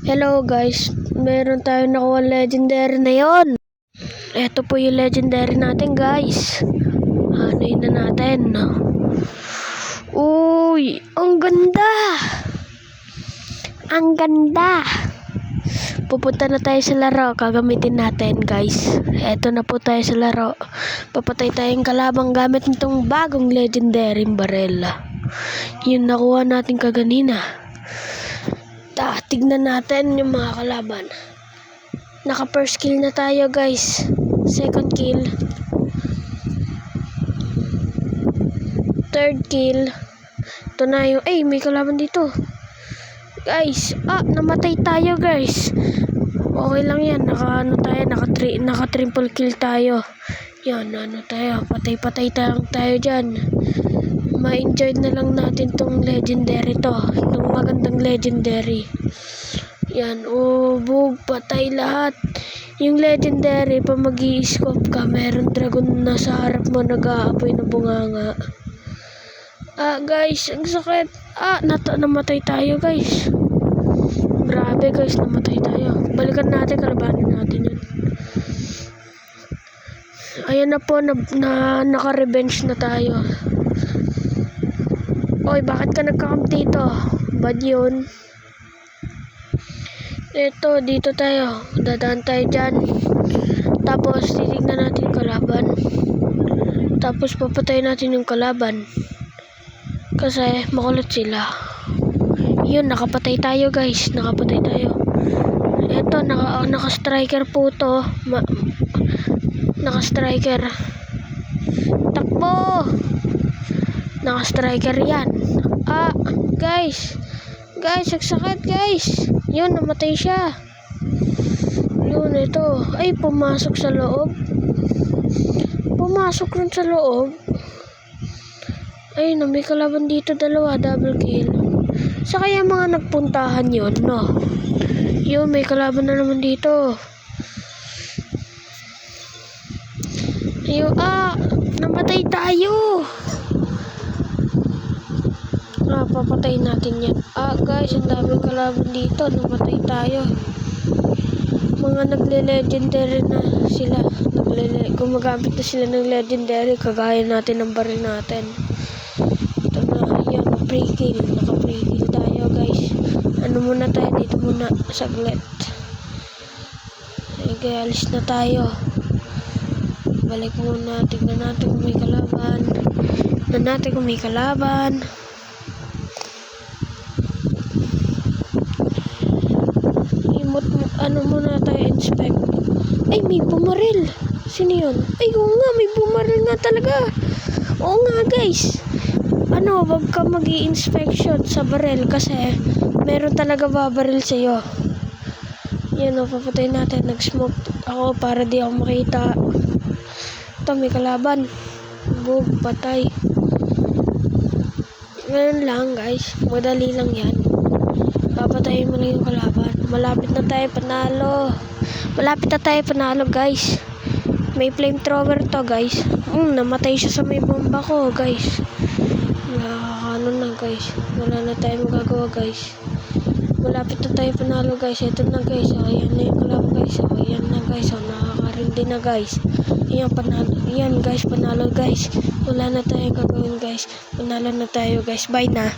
Hello guys, meron tayong nakuha legendary na yon. Ito po yung legendary natin guys. Hanayin na natin. Uy, ang ganda! Ang ganda! Pupunta na tayo sa laro, gagamitin natin guys. Eto na po tayo sa laro. Papatay tayong kalabang gamit nitong bagong legendary barrel. Yun nakuha natin kaganina. Tignan natin yung mga kalaban. Naka first kill na tayo guys. Second kill. Third kill. Ito na yung, may kalaban dito. Guys, namatay tayo guys. Okay lang yan. Naka triple kill tayo. Yan, patay tayo dyan. Ma-enjoy na lang natin tong legendary to. Itong magandang legendary. Yan, patay lahat. Yung legendary, pa mag-i-scope ka, meron dragon na sa harap mo nag-aapoy na bunganga. Guys, ang sakit. Namatay tayo guys. Grabe guys, namatay tayo. Balikan natin, kalabanin natin yun. Ayan na po, naka-revenge na tayo. Oy, bakit ka nagka-camp dito? Bad yun. Ito, dito tayo. Dadaan tayo dyan. Tapos, titignan natin yung kalaban. Tapos, papatay natin yung kalaban. Kasi, makulit sila. Yun, nakapatay tayo guys. Nakapatay tayo. Ito, naka-striker po to. Naka-striker. Takbo! Naka-striker yan. Guys, ang sakit guys. Yun, namatay siya. Yun, ito. Pumasok sa loob. Pumasok rin sa loob. May kalaban dito, dalawa, double kill. Sa kaya mga nagpuntahan yun, no? Yun, may kalaban na naman dito. Ayun, namatay tayo. Papatay natin yan. Guys, ang daming kalaban dito. Namatay tayo. Mga nagle-legendary na sila. Gumagamit na sila ng legendary. Kagaya natin ng baril natin. Ito na. Yan, free kill. Naka-free kill tayo, guys. Ano muna tayo? Dito muna. Saglit. Kaya alis na tayo. Balik muna. Tignan natin kung may kalaban. Ano muna tayo inspect. May bumaril. Sino yun? Oo nga, may bumaril nga talaga. Oo nga guys. Wag ka mag-i-inspection sa baril kasi meron talaga babaril sa'yo. Yan papatay natin. Nag-smoke ako para di ako makita. Ito, may kalaban. Patay. Ngayon lang guys. Madali lang yan. Papatayin mo lang yung kalaban. Malapit na tayo panalo guys. May flamethrower to guys. Namatay siya sa may bomba ko guys. Guys. Wala na tayo magagawa guys. Malapit na tayo panalo guys. Ito na guys. Ayan na yung kalaban guys. Ayan na guys. Nakakarindi na guys. Ayan panalo. Ayan guys, panalo guys. Wala na tayo gagawin guys. Panalo na tayo guys. Bye na.